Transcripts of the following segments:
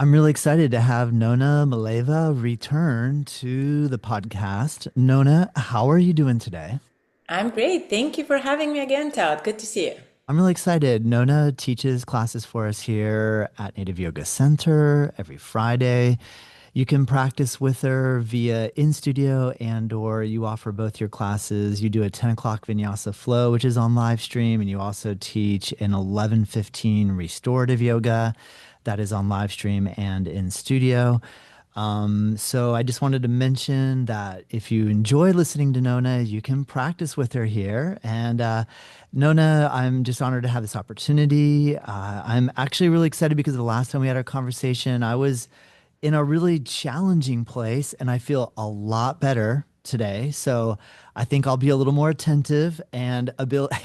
I'm really excited to have Nona Mileva return to the podcast. Nona, how are you doing today? I'm great. Thank you for having me again, Todd. Good to see you. I'm really excited. Nona teaches classes for us here at Native Yoga Center every Friday. You can practice with her via in studio and or you offer both your classes. You do a 10 o'clock vinyasa flow, which is on live stream, and you also teach an 11:15 restorative yoga that is on live stream and in studio. So I just wanted to mention that if you enjoy listening to Nona, you can practice with her here. And Nona, I'm just honored to have this opportunity. I'm actually really excited because the last time we had our conversation, I was in a really challenging place, and I feel a lot better today. So I think I'll be a little more attentive and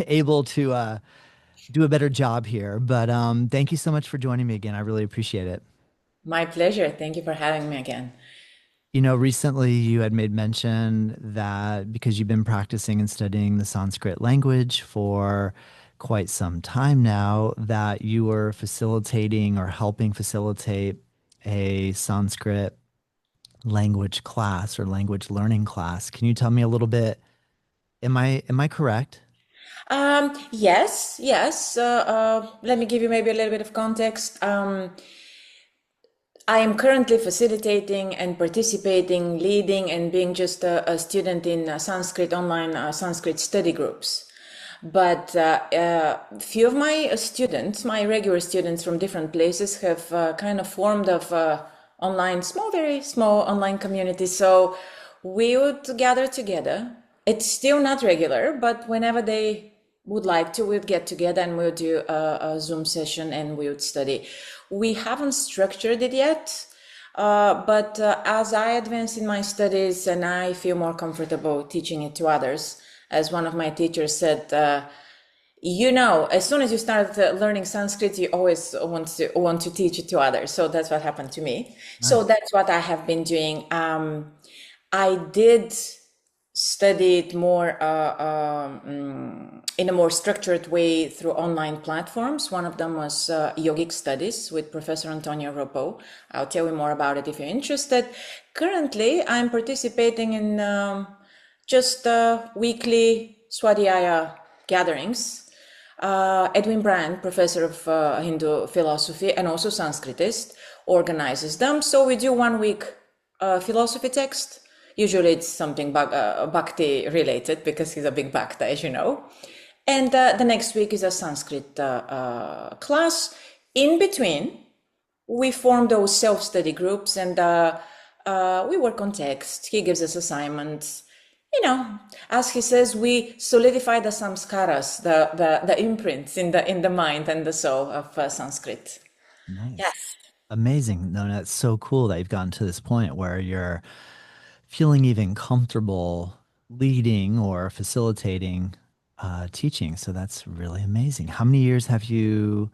able to do a better job here. But thank you so much for joining me again. I really appreciate it. My pleasure. Thank you for having me again. Recently you had made mention that because you've been practicing and studying the Sanskrit language for quite some time now, that you were facilitating or helping facilitate a Sanskrit language class or language learning class. Can you tell me a little bit? Am I correct? Yes. Let me give you maybe a little bit of context. I am currently facilitating and participating, leading, and being just a student in Sanskrit online Sanskrit study groups. But few of my students, my regular students from different places, have kind of formed of online, very small online community. So we would gather together. It's still not regular, but whenever they would like to, we'd get together and we'll do a Zoom session and we would study. We haven't structured it yet, but as I advance in my studies and I feel more comfortable teaching it to others, as one of my teachers said, as soon as you start learning Sanskrit, you always want to teach it to others. So that's what happened to me. So Nice. that's what I have been doing. I did study it more in a more structured way through online platforms. One of them was Yogic Studies with Professor Antonia Ruppel. I'll tell you more about it if you're interested. Currently, I'm participating in just weekly Swadhyaya gatherings. Edwin Bryant, professor of Hindu philosophy and also Sanskritist, organizes them. So we do 1 week philosophy text. Usually it's something bhakti related because he's a big bhakta, as you know. And the next week is a Sanskrit class. In between, we form those self-study groups and we work on text. He gives us assignments. As he says, we solidify the samskaras, the imprints in the mind and the soul of Sanskrit. Nice. Yes. Amazing. No, that's so cool that you've gotten to this point where you're feeling even comfortable leading or facilitating teaching. So that's really amazing. How many years have you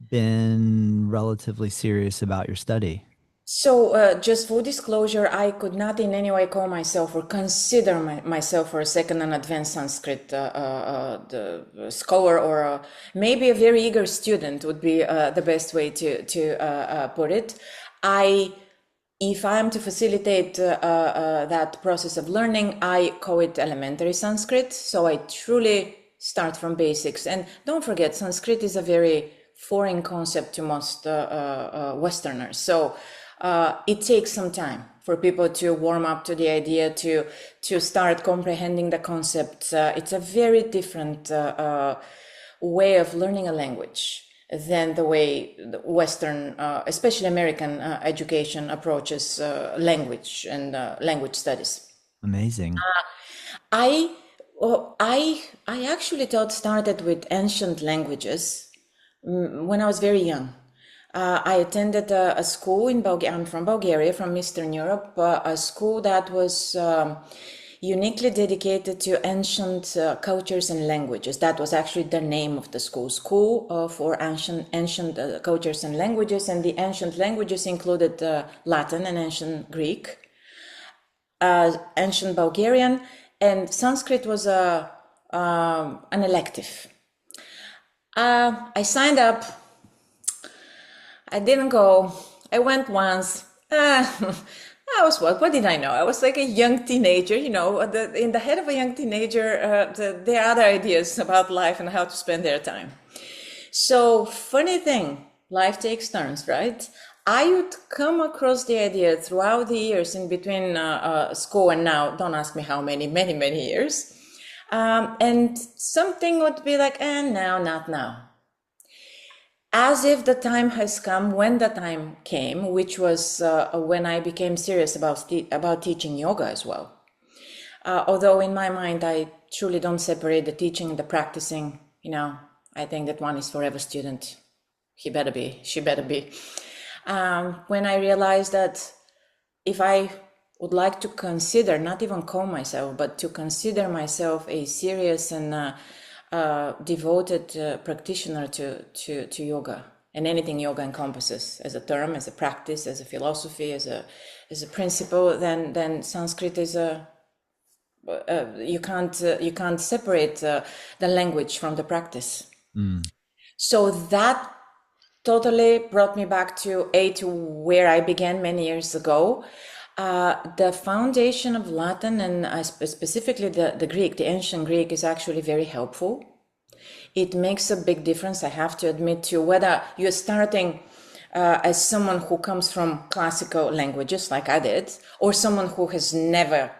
been relatively serious about your study? So, just full disclosure, I could not in any way call myself or consider myself for a second an advanced Sanskrit the scholar or maybe a very eager student would be the best way to put it. I, if I am to facilitate that process of learning, I call it elementary Sanskrit. So I truly start from basics. And don't forget, Sanskrit is a very foreign concept to most Westerners. So it takes some time for people to warm up to the idea, to start comprehending the concepts. It's a very different way of learning a language than the way the Western, especially American education approaches language and language studies. Amazing. I, I actually thought started with ancient languages when I was very young. I attended a school in Bulgaria. I'm from Bulgaria, from Eastern Europe, a school that was uniquely dedicated to ancient cultures and languages. That was actually the name of the school, School for Ancient Cultures and Languages. And the ancient languages included Latin and ancient Greek, ancient Bulgarian, and Sanskrit was an elective. I signed up. I didn't go. I went once. I was what? What did I know? I was like a young teenager, in the head of a young teenager, there are other ideas about life and how to spend their time. So, funny thing, life takes turns, right? I would come across the idea throughout the years in between school and now, don't ask me how many, many, many years. And something would be like, no, not now. As if the time has come when the time came, which was when I became serious about teaching yoga as well. Although in my mind, I truly don't separate the teaching and the practicing. I think that one is forever student. He better be, she better be. When I realized that if I would like to consider, not even call myself, but to consider myself a serious and devoted practitioner to yoga and anything yoga encompasses as a term, as a practice, as a philosophy, as a principle, then Sanskrit is you can't separate the language from the practice. So that totally brought me back to where I began many years ago. The foundation of Latin and specifically the Greek, the ancient Greek, is actually very helpful. It makes a big difference, I have to admit, to whether you're starting as someone who comes from classical languages like I did, or someone who has never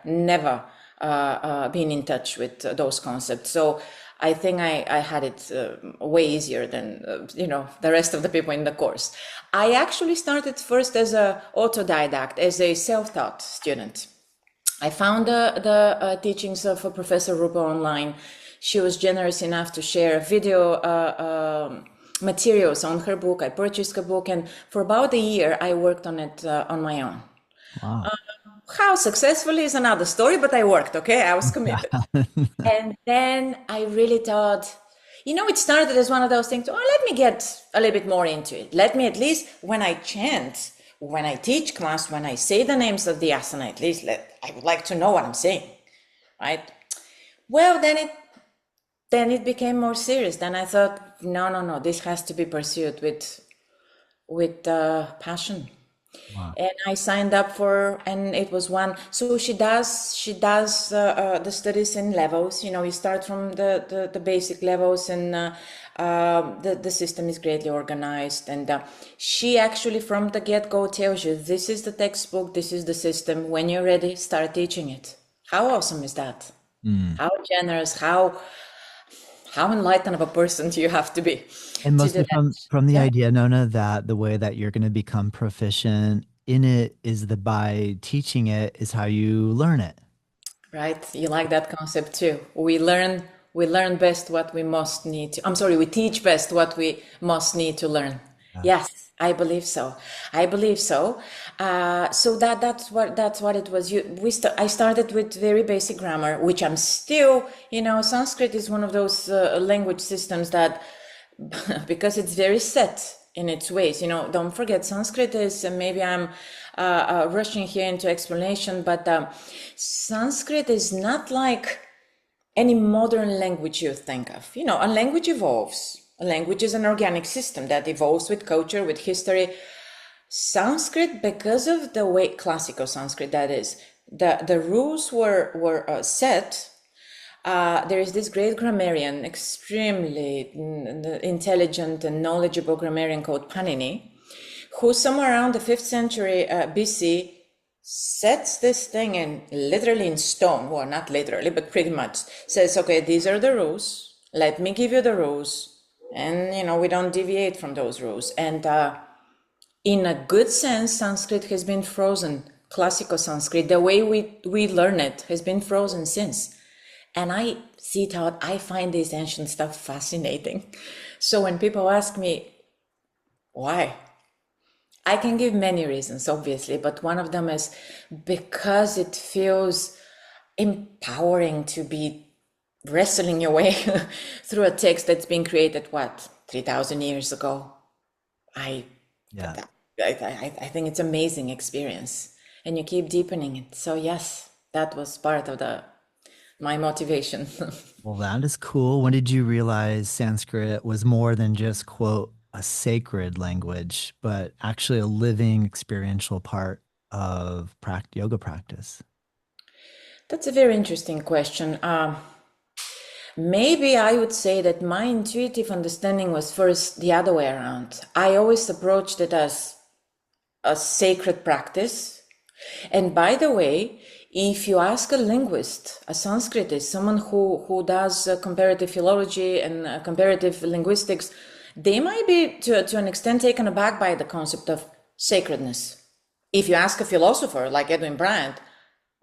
been in touch with those concepts. So I think I had it way easier than the rest of the people in the course. I actually started first as an autodidact, as a self-taught student. I found the teachings of Professor Ruppel online. She was generous enough to share video materials on her book. I purchased the book, and for about a year, I worked on it on my own. Wow. How successfully is another story, but I worked, okay? I was committed. And then I really thought, it started as one of those things, let me get a little bit more into it. Let me at least, when I chant, when I teach class, when I say the names of the asana, at least I would like to know what I'm saying, right? Well, then it became more serious. Then I thought, no, this has to be pursued with passion. Wow. And I signed up and it was one. So she does the studies in levels. You start from the basic levels, and the system is greatly organized. And she actually from the get-go tells you, this is the textbook, this is the system. When you're ready, start teaching it. How awesome is that? How generous, how enlightened of a person do you have to be And to do mostly from the that? idea, Nona, that the way that you're going to become proficient in it is that by teaching it is how you learn it. Right? You like that concept too. We learn best what we most need to. I'm sorry, we teach best what we most need to learn. Yes. Yes, I believe so. I believe so. So that's what it was. I started with very basic grammar, which I'm still. Sanskrit is one of those language systems that, because it's very set in its ways. Don't forget, Sanskrit is, maybe I'm rushing here into explanation, but Sanskrit is not like any modern language you think of. A language evolves. A language is an organic system that evolves with culture, with history. Sanskrit, because of the way, classical Sanskrit that is, the rules were set. There is this great grammarian, extremely intelligent and knowledgeable grammarian called Panini, who somewhere around the 5th century BC sets this thing literally in stone. Well, not literally, but pretty much says, okay, these are the rules. Let me give you the rules. And, we don't deviate from those rules. And in a good sense, Sanskrit has been frozen. Classical Sanskrit, the way we learn it, has been frozen since. And I find this ancient stuff fascinating. So when people ask me, why? I can give many reasons, obviously, but one of them is because it feels empowering to be wrestling your way through a text that's been created, 3,000 years ago. I Yeah. I think it's amazing experience, and you keep deepening it. So yes, that was part of my motivation. Well, that is cool. When did you realize Sanskrit was more than just quote a sacred language, but actually a living experiential part of yoga practice? That's a very interesting question. Maybe I would say that my intuitive understanding was first the other way around. I always approached it as a sacred practice. And by the way, if you ask a linguist, a Sanskritist, someone who does comparative philology and comparative linguistics, they might be to an extent taken aback by the concept of sacredness. If you ask a philosopher like Edwin Bryant,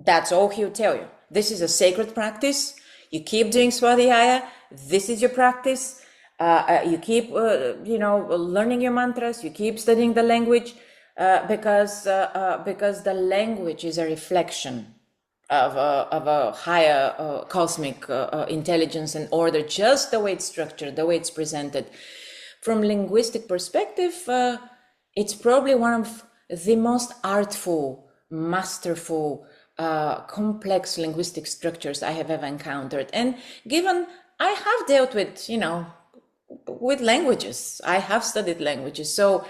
that's all he'll tell you. This is a sacred practice. You keep doing swadhyaya. This is your practice. You keep, learning your mantras. You keep studying the language because the language is a reflection of a higher cosmic intelligence and order, just the way it's structured, the way it's presented. From linguistic perspective, it's probably one of the most artful, masterful, complex linguistic structures I have ever encountered. And given I have dealt with languages, I have studied languages. So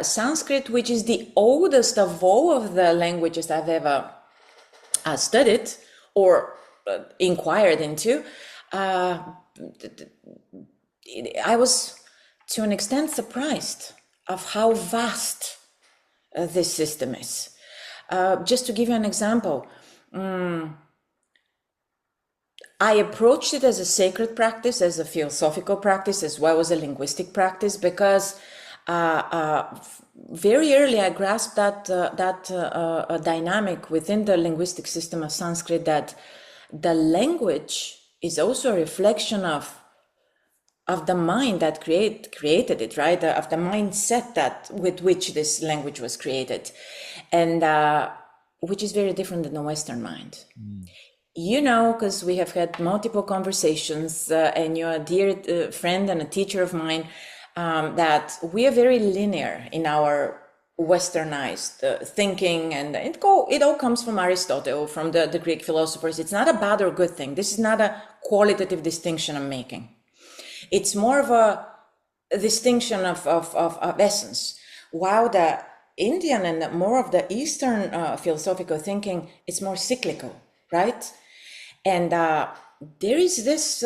Sanskrit, which is the oldest of all of the languages I've ever studied or inquired into, I was to an extent surprised of how vast this system is. Just to give you an example, I approached it as a sacred practice, as a philosophical practice, as well as a linguistic practice, because very early I grasped that dynamic within the linguistic system of Sanskrit, that the language is also a reflection of the mind that created it, right? Of the mindset that with which this language was created, and which is very different than the Western mind. Mm. Because we have had multiple conversations, and you're a dear friend and a teacher of mine, that we are very linear in our westernized thinking, and it all comes from Aristotle, from the Greek philosophers. It's not a bad or good thing. This is not a qualitative distinction I'm making. It's more of a distinction of essence. While the Indian and more of the Eastern philosophical thinking, it's more cyclical, right? And there is this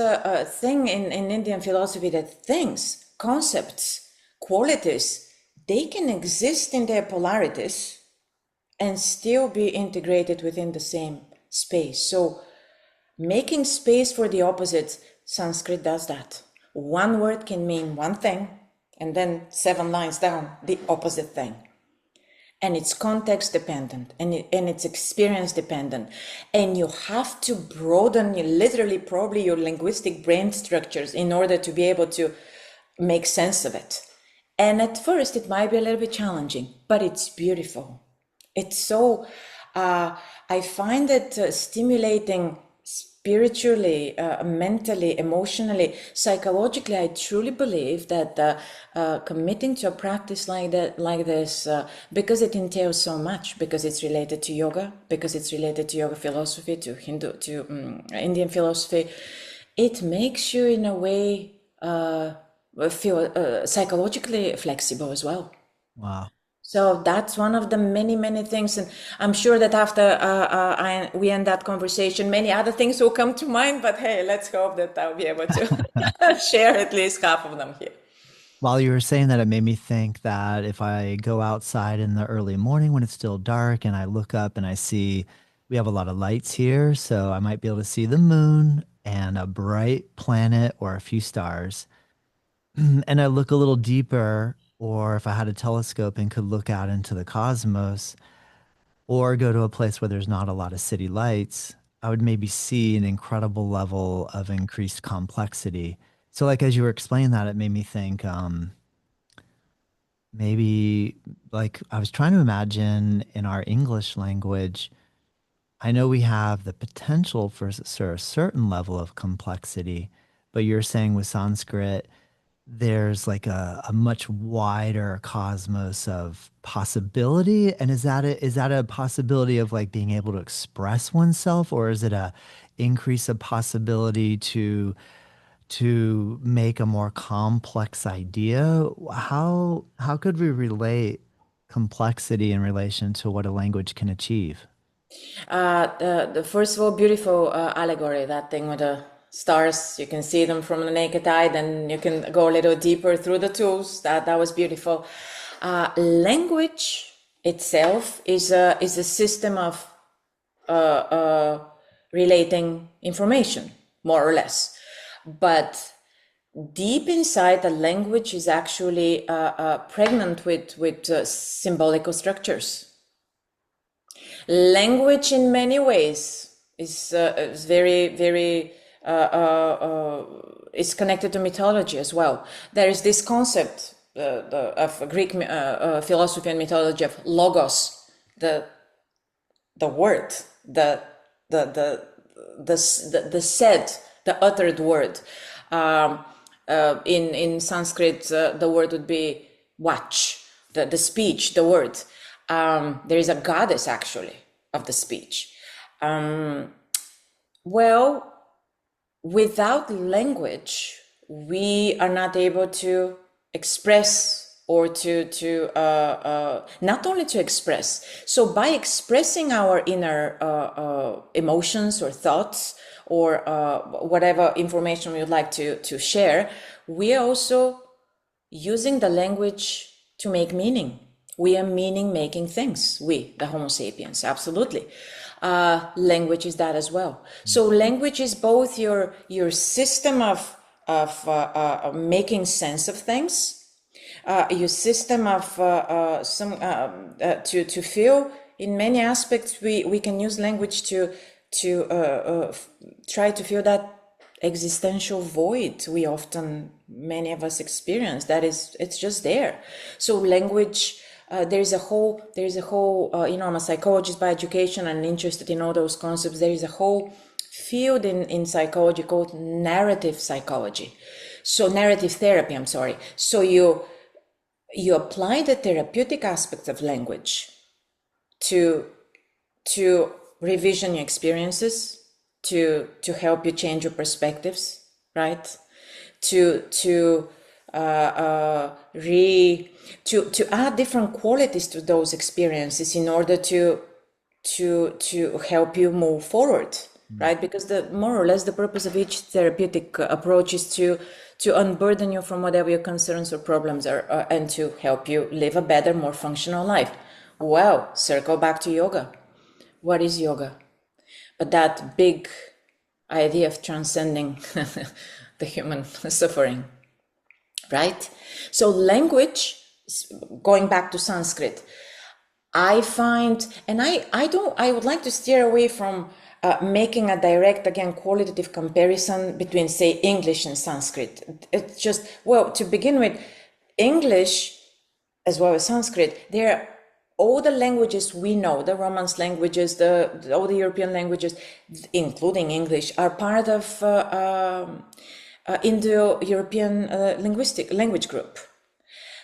thing in Indian philosophy that things, concepts, qualities, they can exist in their polarities and still be integrated within the same space. So making space for the opposites, Sanskrit does that. One word can mean one thing, and then 7 lines down, the opposite thing. And it's context dependent, and it's experience dependent. And you have to broaden literally probably your linguistic brain structures in order to be able to make sense of it. And at first it might be a little bit challenging, but it's beautiful. It's so, I find it stimulating spiritually, mentally, emotionally, psychologically. I truly believe that committing to a practice like this, because it entails so much, because it's related to yoga, because it's related to yoga philosophy, to Indian philosophy, it makes you in a way feel psychologically flexible as well. Wow. So that's one of the many, many things. And I'm sure that after we end that conversation, many other things will come to mind. But hey, let's hope that I'll be able to share at least half of them here. While you were saying that, it made me think that if I go outside in the early morning when it's still dark and I look up and I see we have a lot of lights here, so I might be able to see the moon and a bright planet or a few stars. And I look a little deeper, or if I had a telescope and could look out into the cosmos, or go to a place where there's not a lot of city lights, I would maybe see an incredible level of increased complexity. So, like as you were explaining that, it made me think, maybe like I was trying to imagine in our English language. I know we have the potential for a certain level of complexity, but you're saying with Sanskrit, there's like a much wider cosmos of possibility. And is that a possibility of like being able to express oneself, or is it a increase of possibility to make a more complex idea. How could we relate complexity in relation to what a language can achieve? The first of all, beautiful allegory, that thing with the stars. You can see them from the naked eye, then you can go a little deeper through the tools. That was beautiful. Language itself is a system of relating information, more or less. But deep inside, the language is actually pregnant with symbolical structures. Language, in many ways, is very is connected to mythology as well. There is this concept of Greek philosophy and mythology of logos, the word, the said, the uttered word. In Sanskrit, the word would be watch, the speech, the word. There is a goddess actually of the speech. Well, without language, we are not able to express or to not only to express. So by expressing our inner emotions or thoughts or whatever information we would like to share, we are also using the language to make meaning. We are meaning making things. We, the Homo sapiens, absolutely. Language is that as well. So language is both your system of making sense of things, your system of to feel. In many aspects, we can use language to try to fill that existential void many of us experience. That is, it's just there. So language. There's a whole, I'm a psychologist by education and interested in all those concepts. There is a whole field in psychology called narrative psychology. So narrative therapy, I'm sorry. So you apply the therapeutic aspects of language to revision your experiences, to help you change your perspectives, right? To add different qualities to those experiences in order to help you move forward, right? Because more or less the purpose of each therapeutic approach is to unburden you from whatever your concerns or problems are, and to help you live a better, more functional life. Well, circle back to yoga. What is yoga? But that big idea of transcending the human suffering, right? So language, going back to Sanskrit, I find, and I would like to steer away from making a direct, again, qualitative comparison between, say, English and Sanskrit. It's just, well, to begin with, English as well as Sanskrit, they're all the languages we know, the Romance languages, all the European languages, including English, are part of Indo-European linguistic language group.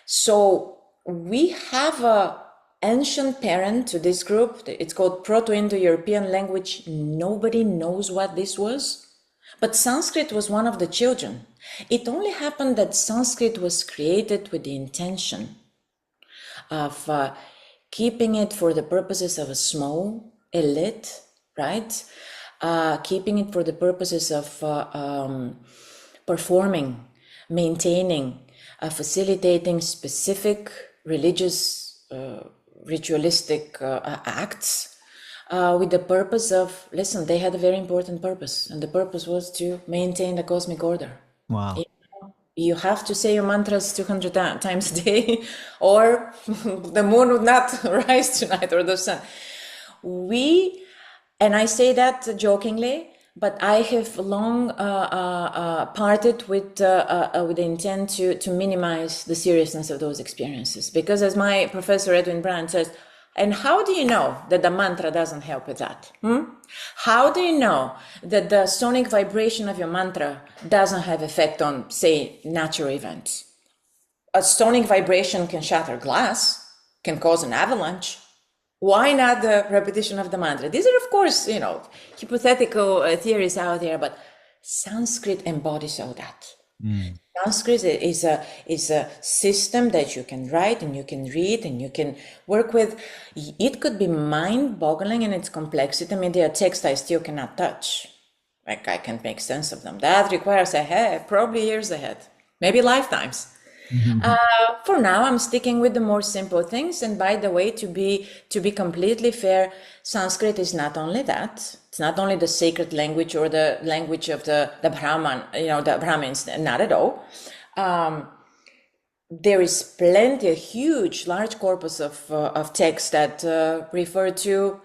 So we have a ancient parent to this group. It's called Proto-Indo-European language. Nobody knows what this was, but Sanskrit was one of the children. It only happened that Sanskrit was created with the intention of keeping it for the purposes of a small elite, right? Keeping it for the purposes of performing, maintaining, facilitating specific religious, ritualistic acts with the purpose of, listen, they had a very important purpose, and the purpose was to maintain the cosmic order. Wow. You have to say your mantras 200 times a day, or the moon would not rise tonight, or the sun. And I say that jokingly, but I have long parted with the intent to minimize the seriousness of those experiences. Because as my professor Edwin Bryant says, and how do you know that the mantra doesn't help with that? How do you know that the sonic vibration of your mantra doesn't have effect on, say, natural events? A sonic vibration can shatter glass, can cause an avalanche. Why not the repetition of the mantra? These are, of course, hypothetical theories out there, but Sanskrit embodies all that. Mm. Sanskrit is a system that you can write and you can read and you can work with. It could be mind-boggling in its complexity. I mean, there are texts I still cannot touch. Like I can't make sense of them. That requires probably years ahead, maybe lifetimes. Mhm. For now, I'm sticking with the more simple things. And by the way, to be completely fair, Sanskrit is not only that. It's not only the sacred language or the language of the Brahman, the Brahmins. Not at all. There is plenty, a huge, large corpus of texts that refer to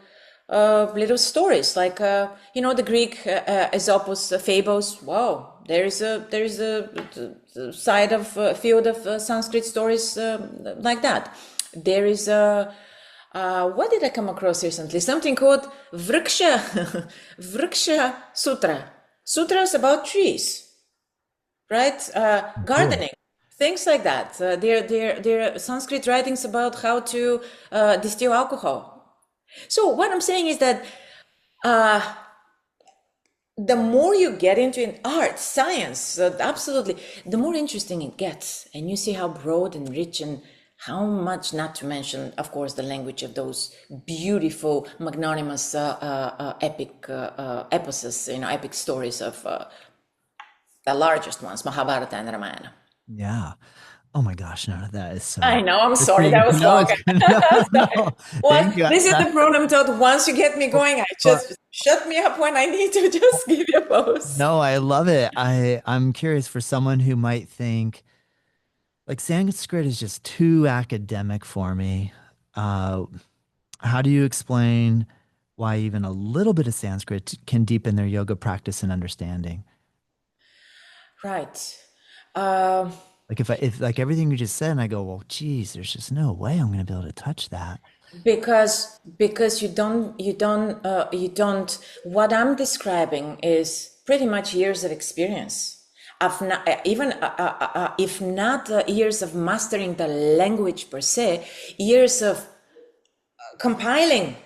little stories, like the Greek Aesopus fables. Wow, there is a side of field of Sanskrit stories like that. There is a what did I come across recently? Something called Vriksha Vriksha Sutra. Sutras about trees, right? Cool. Gardening, things like that. There are Sanskrit writings about how to distill alcohol. So what I'm saying is that the more you get into in art, science, absolutely, the more interesting it gets, and you see how broad and rich and how much, not to mention, of course, the language of those beautiful, magnanimous, epic epics, epic stories of the largest ones, Mahabharata and Ramayana. Yeah. Oh my gosh, no, that is I so know, I'm sorry, interesting. that was No, long. it's good. No, no. Well, Thank you. this is the problem, Todd. Once you get me going, I But just shut me up when I need to just give you a pause. no, I love it. I'm curious for someone who might think like Sanskrit is just too academic for me. Uh, how do you explain why even a little bit of Sanskrit can deepen their yoga practice and understanding? Right. Um, Like if like everything you just said, and I go, well, geez, there's just no way I'm gonna be able to touch that. because you don't what I'm describing is pretty much years of experience of not, even if not years of mastering the language per se, years of compiling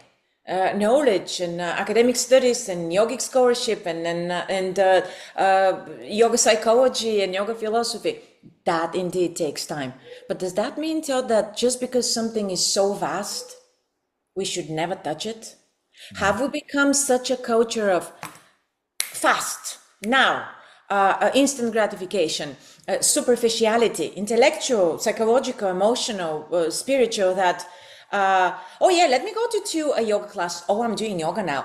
knowledge and academic studies and yogic scholarship and yoga psychology and yoga philosophy. That indeed takes time. But does that mean, Todd, that just because something is so vast, we should never touch it? Mm. Have we become such a culture of fast, now, instant gratification, superficiality, intellectual, psychological, emotional, spiritual, that oh yeah, let me go to a yoga class. Oh, I'm doing yoga now.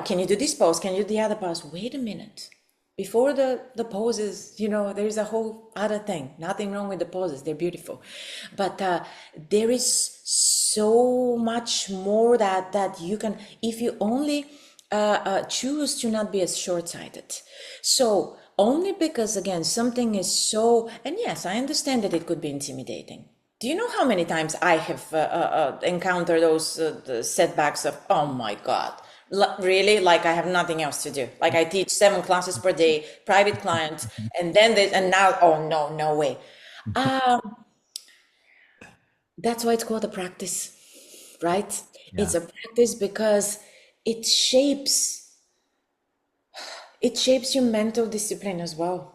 Can you do this pose? Can you do the other pose? Wait a minute. Before the poses, there's a whole other thing. Nothing wrong with the poses, they're beautiful. But there is so much more that you can, if you only choose to not be as short-sighted. So only because, again, something is so, and yes, I understand that it could be intimidating. Do you know how many times I have encountered those the setbacks of, oh my God, really? Like I have nothing else to do. Like I teach 7 classes per day, private client, and then and now, oh no, no way. That's why it's called a practice, right? Yeah. It's a practice because it shapes it shapes your mental discipline as well.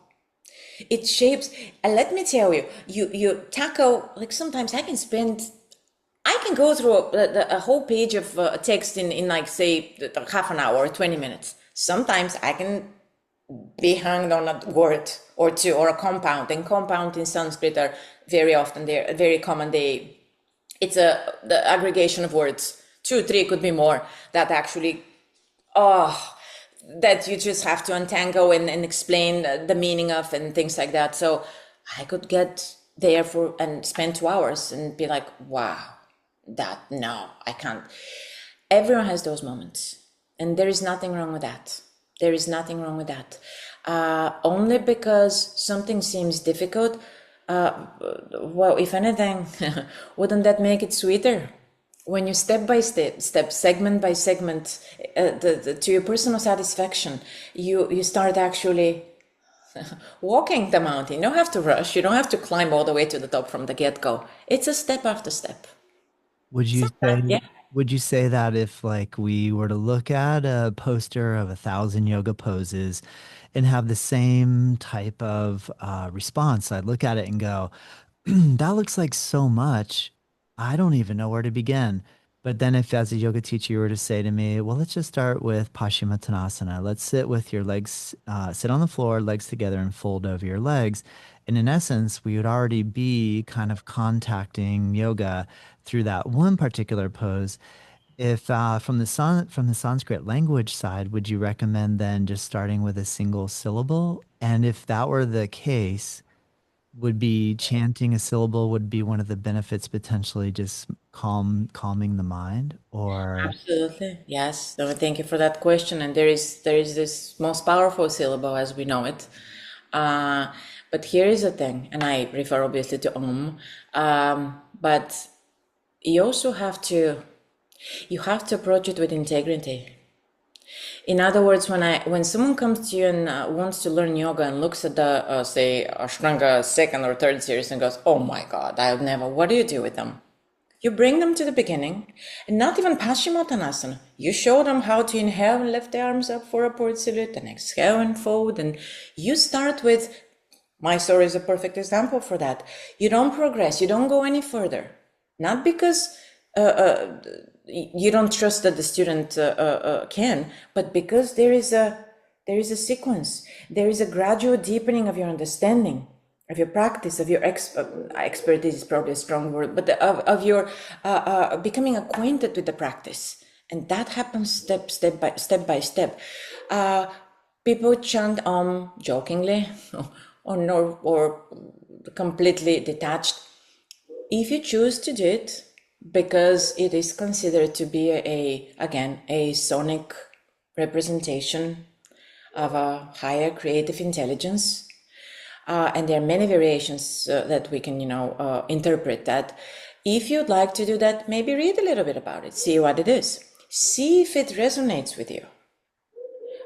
It shapes, and let me tell you, you tackle, like sometimes I can go through a whole page of text in like say half an hour or 20 minutes. Sometimes I can be hung on a word or two or a compound, and compound in Sanskrit are very often, they're very common. It's the aggregation of words, 2 3 could be more, that actually, oh, that you just have to untangle and explain the meaning of and things like that. So I could get there for and spend 2 hours and be like, wow, that, no, I can't. Everyone has those moments, and there is nothing wrong with that. There is nothing wrong with that. Only because something seems difficult, well, if anything, wouldn't that make it sweeter? When you step by step, segment by segment, to your personal satisfaction, you start actually walking the mountain. You don't have to rush. You don't have to climb all the way to the top from the get-go. It's a step after step. Would you Sometimes, say yeah. would you say that if like we were to look at a poster of 1,000 yoga poses and have the same type of response. I'd look at it and go, that looks like so much. I don't even know where to begin. But then if as a yoga teacher you were to say to me, well, let's just start with Paschimottanasana. Let's sit with your legs, sit on the floor, legs together and fold over your legs. And in essence, we would already be kind of contacting yoga through that one particular pose. If from the Sanskrit language side, would you recommend then just starting with a single syllable? And if that were the case, would be chanting a syllable would be one of the benefits potentially just calming the mind or Absolutely. Yes. No, thank you for that question. And there is this most powerful syllable as we know it. Uh, but here is the thing, and I refer obviously to Om. But you also you have to approach it with integrity. In other words, when someone comes to you and wants to learn yoga and looks at the say Ashtanga second or third series and goes, "Oh my God, I'll never." What do you do with them? You bring them to the beginning, and not even Paschimottanasana. You show them how to inhale and lift the arms up for upward salute, and exhale and fold. And you start with, my story is a perfect example for that. You don't progress. You don't go any further. Not because you don't trust that the student can, but because there is a sequence. There is a gradual deepening of your understanding, of your practice, of your expertise is probably a strong word, but of your becoming acquainted with the practice, and that happens step by step. People chant jokingly, or completely detached. If you choose to do it, because it is considered to be a sonic representation of a higher creative intelligence, and there are many variations that we can, interpret that. If you'd like to do that, maybe read a little bit about it, see what it is, see if it resonates with you.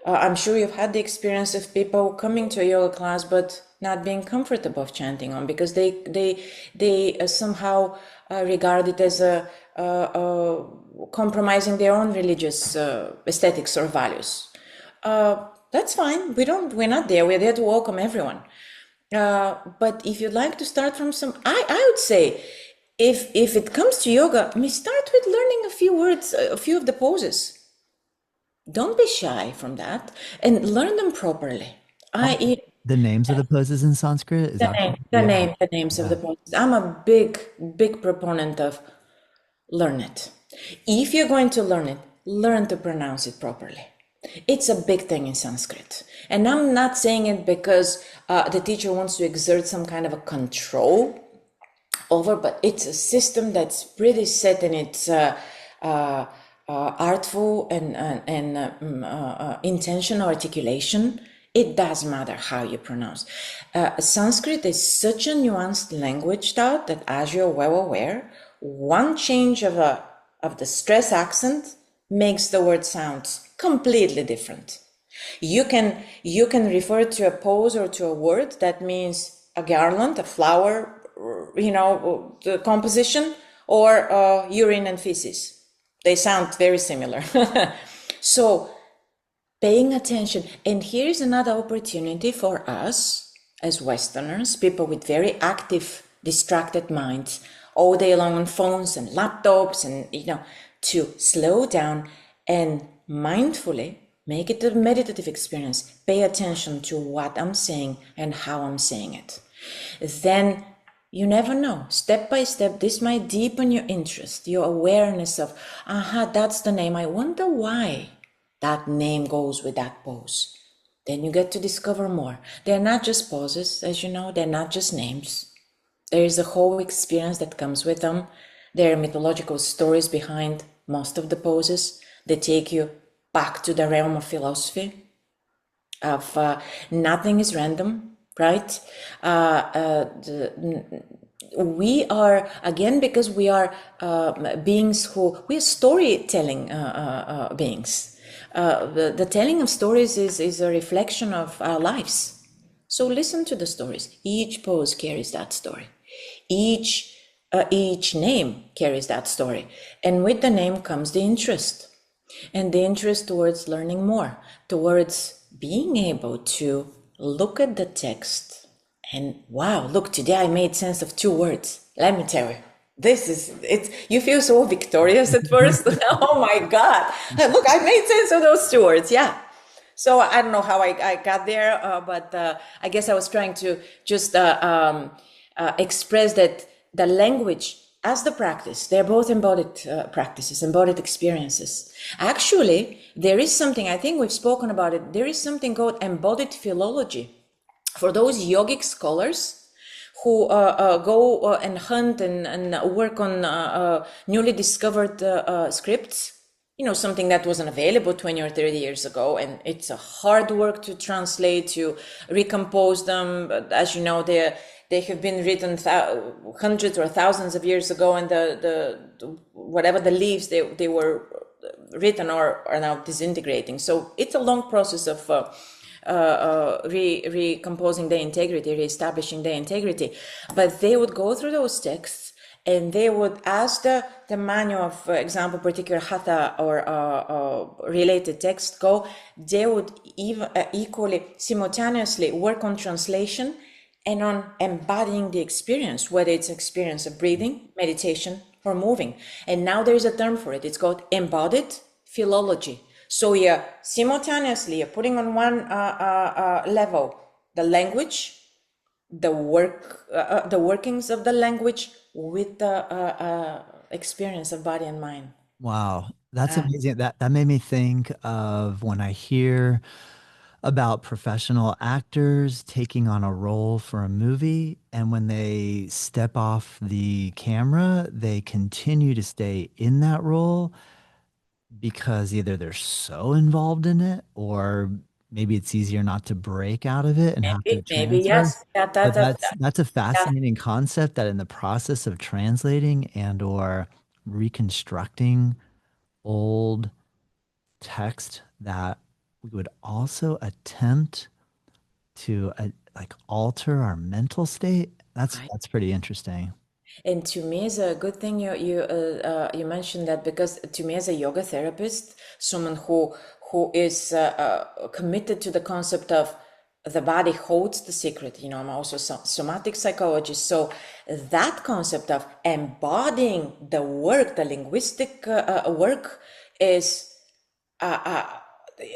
I'm sure you've had the experience of people coming to a yoga class but not being comfortable of chanting on because they somehow regard it as compromising their own religious aesthetics or values. That's fine. We're not there. We're there to welcome everyone. But if you'd like to start from I would say, if it comes to yoga, start with learning a few words, a few of the poses. Don't be shy from that and learn them properly. I the names of the poses in Sanskrit? Is the that name, the yeah. name, the names of Yeah. the poses. I'm a big proponent of learn it. If you're going to learn it, learn to pronounce it properly. It's a big thing in Sanskrit. And I'm not saying it because the teacher wants to exert some kind of a control over, but it's a system that's pretty set in its artful and intentional articulation. It does matter how you pronounce. Sanskrit is such a nuanced language thought that, as you're well aware, one change of the stress accent makes the word sound completely different. You can refer to a pose or to a word that means a garland, a flower, the composition, or urine and feces. They sound very similar. So paying attention. And here's another opportunity for us as Westerners, people with very active, distracted minds, all day long on phones and laptops, and to slow down and mindfully make it a meditative experience. Pay attention to what I'm saying and how I'm saying it. Then you never know. Step by step, this might deepen your interest, your awareness of, that's the name. I wonder why that name goes with that pose. Then you get to discover more. They're not just poses, as you know, they're not just names. There is a whole experience that comes with them. There are mythological stories behind most of the poses that take you back to the realm of philosophy, of nothing is random, right? We are, again, because we are beings we are storytelling beings. The telling of stories is a reflection of our lives. So listen to the stories. Each pose carries that story. Each name carries that story. And with the name comes the interest. And the interest towards learning more, towards being able to look at the text and wow, look, today I made sense of two words. Let me tell you, this is it's you feel so victorious at first. Oh my God. Look, I made sense of those two words. Yeah. So I don't know how I got there, but I guess I was trying to just express that the language as the practice, they're both embodied practices, embodied experiences. Actually, there is something, I think we've spoken about it, there is something called embodied philology. For those yogic scholars who go and hunt and work on newly discovered scripts, you know, something that wasn't available 20 or 30 years ago, and it's a hard work to translate, to recompose them. But as you know, they have been written hundreds or thousands of years ago, and the whatever the leaves they were written are now disintegrating. So it's a long process of recomposing their integrity, reestablishing their integrity. But they would go through those texts and they would, as the manual of, for example, particular hatha or related text go, they would even equally simultaneously work on translation and on embodying the experience, whether it's experience of breathing, meditation, or moving. And now there's a term for it. It's called embodied philology. So you're simultaneously you're putting on one level the language, the workings of the language with the experience of body and mind. Wow, that's amazing. That made me think of when I hear about professional actors taking on a role for a movie, and when they step off the camera, they continue to stay in that role because either they're so involved in it or maybe it's easier not to break out of it and have to Maybe transfer. yes. That, But that, that, that's a that, fascinating concept that in the process of translating and or reconstructing old text that we would also attempt to like alter our mental state. right. That's pretty interesting. And to me, it's a good thing you mentioned that, because to me, as a yoga therapist, someone who is committed to the concept of the body holds the secret. You know, I'm also somatic psychologist, so that concept of embodying the work, the linguistic work, is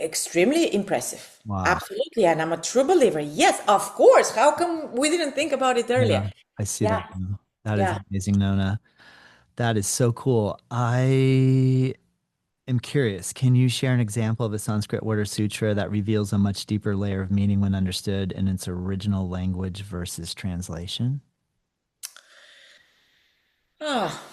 extremely impressive. Wow. Absolutely, and I'm a true believer. Yes, of course. How come we didn't think about it Yeah, earlier? I see Yeah, that now. That is yeah. amazing, Nona. That is so cool. I am curious. Can you share an example of a Sanskrit word or sutra that reveals a much deeper layer of meaning when understood in its original language versus translation? Ah,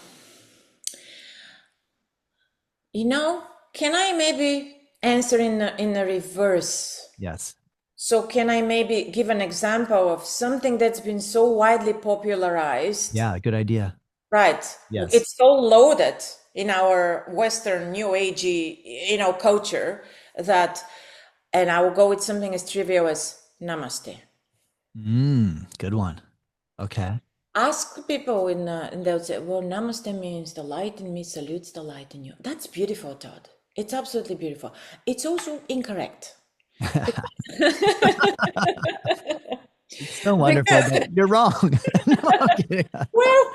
you know, can I maybe answer in a reverse? Yes. So can I maybe give an example of something that's been so widely popularized? Yeah, good idea. Right. Yes. It's so loaded in our Western New Agey, culture that, and I will go with something as trivial as namaste. Good one. Okay. Ask people and they'll say, well, namaste means the light in me salutes the light in you. That's beautiful, Todd. It's absolutely beautiful. It's also incorrect. It's so wonderful, but Because, you're wrong. No, I'm kidding. well,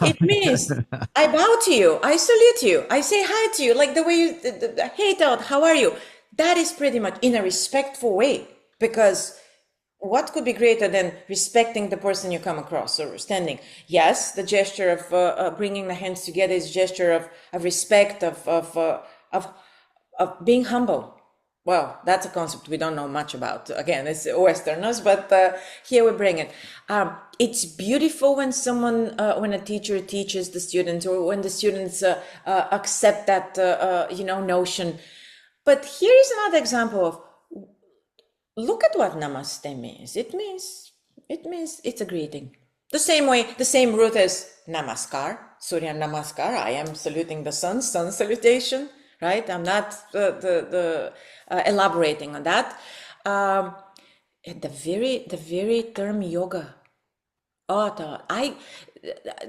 it means I bow to you, I salute you, I say hi to you, like the way you, hey, Todd, how are you? That is pretty much in a respectful way, because what could be greater than respecting the person you come across or standing? Yes, the gesture of bringing the hands together is a gesture of respect, of being humble. Well, that's a concept we don't know much about. Again, it's Westerners, but here we bring it. It's beautiful when when a teacher teaches the students, or when the students accept that, notion. But here is another example of, look at what namaste means. It means it's a greeting. The same way, the same root as namaskar, Surya namaskar. I am saluting the sun salutation, right? I'm not the elaborating on that. The very term yoga Oh,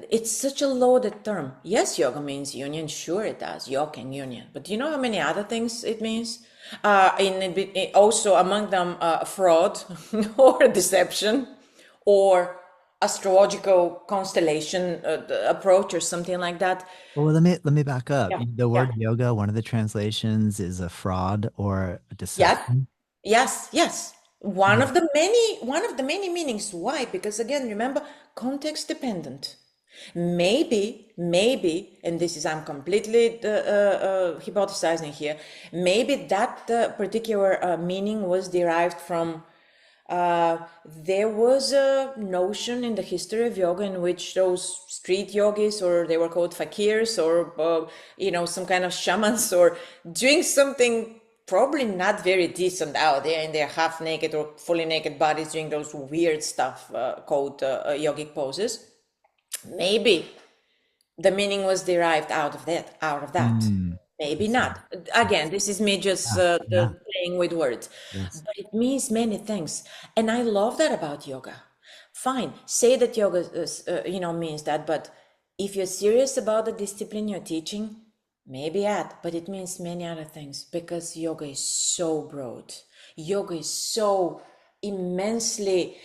it's such a loaded term. Yes, yoga means union. Sure, it does. Yoga and union. But do you know how many other things it means? Also among them, fraud or deception or astrological constellation approach or something like that. Well, let me back up. Yeah, The yeah. word yoga, one of the translations is a fraud or a Yes, deception. yes, yes. Mm. One of the many meanings. Why? Because again, remember, context dependent. Maybe, and this is I'm completely hypothesizing here. Maybe that particular meaning was derived from there was a notion in the history of yoga in which those street yogis, or they were called fakirs, or some kind of shamans, or doing something probably not very decent out there in their half naked or fully naked bodies, doing those weird stuff called yogic poses. Maybe the meaning was derived out of that. I Maybe see. not. Again, this is me just Yeah, yeah, playing with words, yes. but it means many things, and I love that about yoga. Fine, say that yoga means that, but if you're serious about the discipline you're teaching, maybe add, but it means many other things, because yoga is so broad. Yoga is so immensely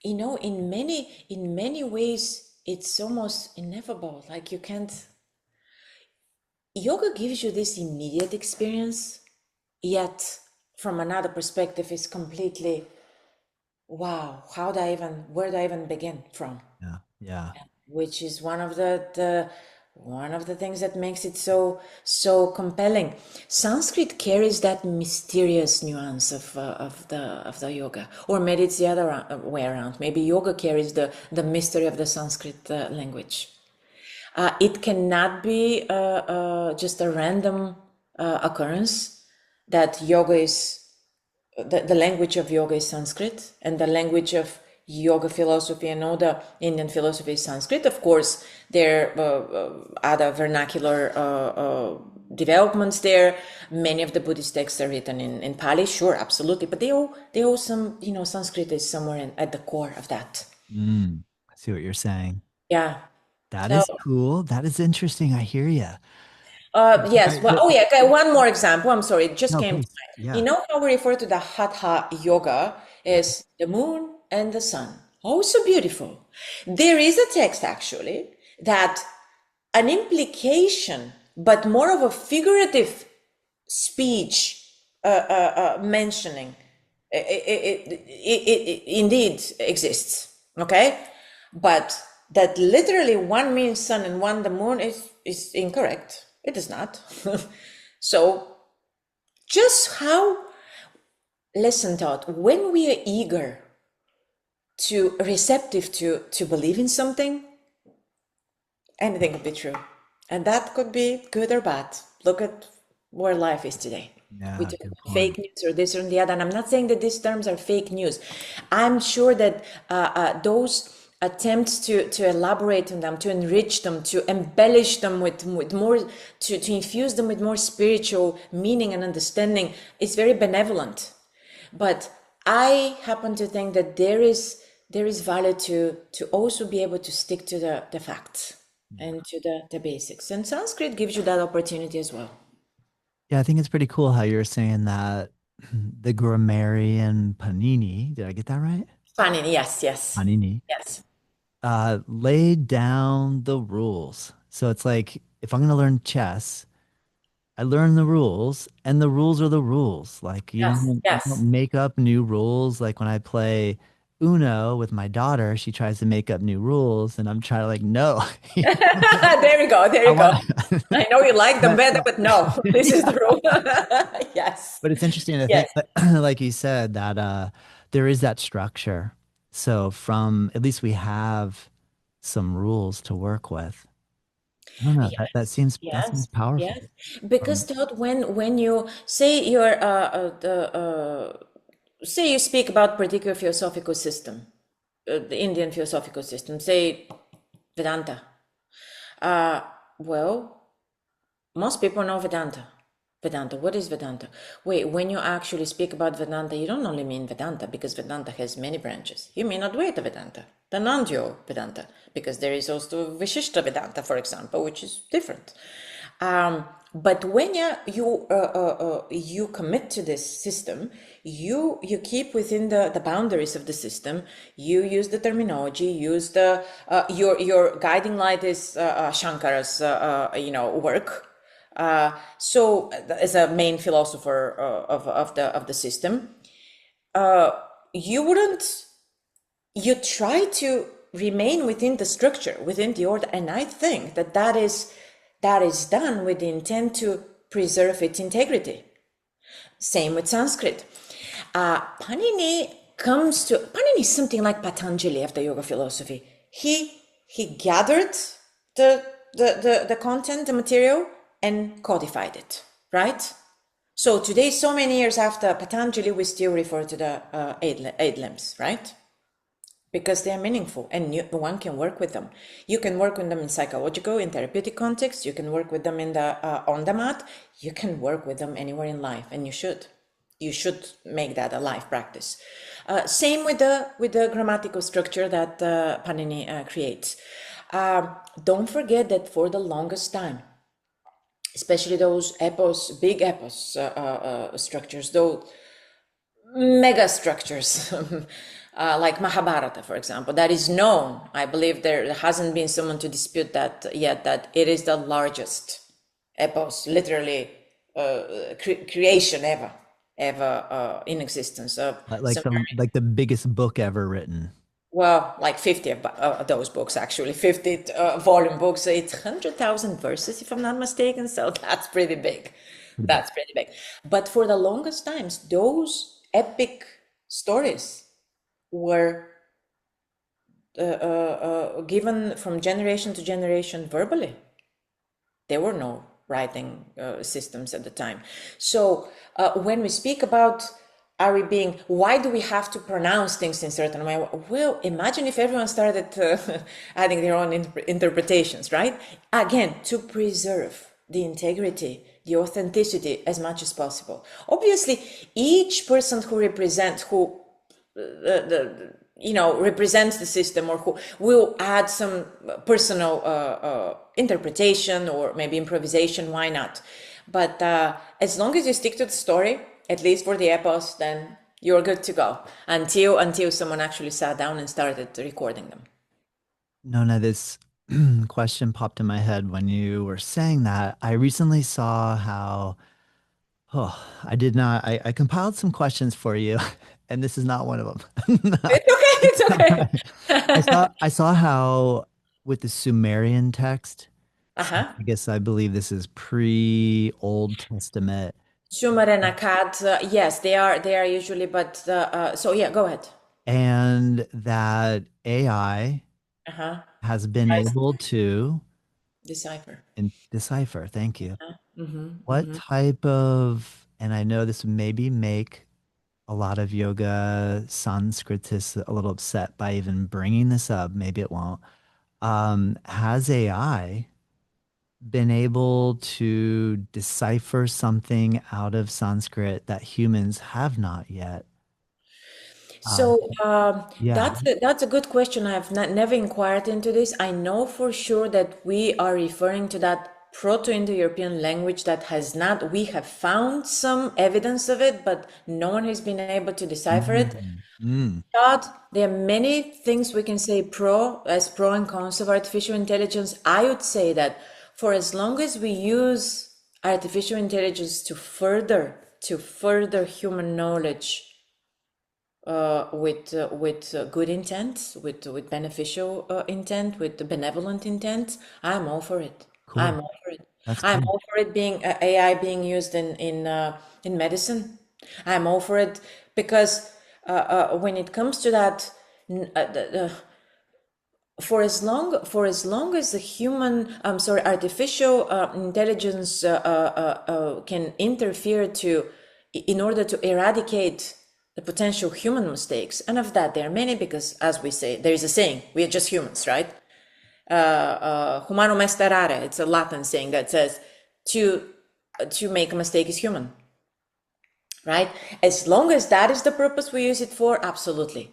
in many ways it's almost ineffable. Like, you can't. Yoga gives you this immediate experience, yet from another perspective is completely, wow, where do I even begin from? Yeah, yeah. Which is one of the things that makes it so compelling. Sanskrit carries that mysterious nuance of the yoga, or maybe it's the other way around. Maybe yoga carries the mystery of the Sanskrit language. It cannot be just a random occurrence that yoga is the language of yoga is Sanskrit, and the language of yoga philosophy and all the Indian philosophy is Sanskrit. Of course, there are other vernacular developments there. Many of the Buddhist texts are written in Pali, sure, absolutely, but they all Sanskrit is somewhere at the core of that. I see what you're saying. Yeah. That So is cool. That is interesting. I hear you. yes. Well, oh yeah. Okay. One more example. I'm sorry. It just No, came to please. mind. You Yeah. know how we refer to the Hatha yoga Yeah. as the moon and the sun. Oh, so beautiful. There is a text actually that an implication, but more of a figurative speech mentioning it indeed exists. Okay, but that literally one means sun and one the moon is incorrect. It is not. So just how, lesson taught, when we are eager to receptive to believe in something, anything could be true, and that could be good or bad. Look at where life is today. We Yeah. talk Good about point. fake news or this or the other, and I'm not saying that these terms are fake news. I'm sure that those attempts to elaborate on them, to enrich them, to embellish them with more, to infuse them with more spiritual meaning and understanding, is very benevolent. But I happen to think that there is value to also be able to stick to the facts and to the basics. And Sanskrit gives you that opportunity as well. Yeah, I think it's pretty cool how you're saying that the grammarian Panini, did I get that right? Panini, yes, yes, Panini, yes. laid down the rules. So it's like if I'm going to learn chess, I learn the rules, and the rules are the rules. Like Yes, you yes. don't make up new rules. Like when I play Uno with my daughter, she tries to make up new rules, and I'm trying to like, no, There you go, there I you want go. I know you like them better, but no, this is the yeah. rule. Yes, But it's interesting to think, yes, like you said, that there is that structure. So from at least we have some rules to work with. I don't know. That seems yes, powerful. yes. Because Todd, when you say say you speak about particular philosophical system, the Indian philosophical system, say Vedanta. Uh, well, most people know Vedanta. Vedanta. What is Vedanta? Wait, when you actually speak about Vedanta, you don't only mean Vedanta because Vedanta has many branches. You mean Advaita Vedanta, the non-dual Vedanta, because there is also Vishishta Vedanta, for example, which is different. But when you commit to this system, you keep within the boundaries of the system. You use the terminology. Use the your guiding light is Shankara's work. So as a main philosopher of the system, you wouldn't you try to remain within the structure, within the order, and I think that is done with the intent to preserve its integrity. Same with Sanskrit. Panini is something like Patanjali of the yoga philosophy. He gathered the content, the material, and codified it, right? So today, so many years after Patanjali, we still refer to the eight limbs, right? Because they are meaningful and one can work with them. You can work with them in psychological, in therapeutic context. You can work with them in the on the mat. You can work with them anywhere in life, and you should. You should make that a life practice. Same with the grammatical structure that Panini creates. Don't forget that for the longest time, especially those big epos structures, those mega structures, like Mahabharata, for example, that is known. I believe there hasn't been someone to dispute that yet, that it is the largest epos, literally creation ever in existence of Like some. the biggest book ever written. Well, like 50 of those books, actually, 50 volume books. It's 100,000 verses, if I'm not mistaken. So that's pretty big. Pretty big. That's pretty big. But for the longest times, those epic stories were given from generation to generation verbally. There were no writing systems at the time. So when we speak about why do we have to pronounce things in certain way? Well, imagine if everyone started adding their own interpretations, right? Again, to preserve the integrity, the authenticity as much as possible. Obviously, each person who represents the system, or who will add some personal interpretation or maybe improvisation, why not? But as long as you stick to the story, at least for the epos, then you're good to go until someone actually sat down and started recording them. Nona, this question popped in my head when you were saying that. I recently saw how, I did not, I compiled some questions for you, and this is not one of them. It's okay. It's okay. I saw how with the Sumerian text, so Uh-huh. I guess I believe this is pre-Old Testament, Sumer and Akkad, yes, they are usually, but so yeah, go ahead. and that AI Uh-huh. has been Tries able to decipher. decipher. Thank you. Mm-hmm, What mm-hmm. type of, and I know this would maybe make a lot of yoga Sanskritists a little upset by even bringing this up. Maybe it won't. Has AI been able to decipher something out of Sanskrit that humans have not yet? Uh, So yeah. that's a good question. I've never inquired into this. I know for sure that we are referring to that Proto-Indo-European language that has not. We have found some evidence of it, but no one has been able to decipher it. Mm, mm. But there are many things we can say pro and cons of artificial intelligence. I would say that for as long as we use artificial intelligence to further human knowledge with good intent, with beneficial intent, with benevolent intent, I'm all for it. I'm Cool. all for it. That's I'm cool. all for it being AI being used in medicine. I'm all for it because when it comes to that, for as long as the artificial intelligence can interfere in order to eradicate the potential human mistakes, and of that there are many, because as we say, there is a saying, we are just humans, right? Humanum est errare. It's a Latin saying that says to to make a mistake is human, right? As long as that is the purpose we use it for, absolutely.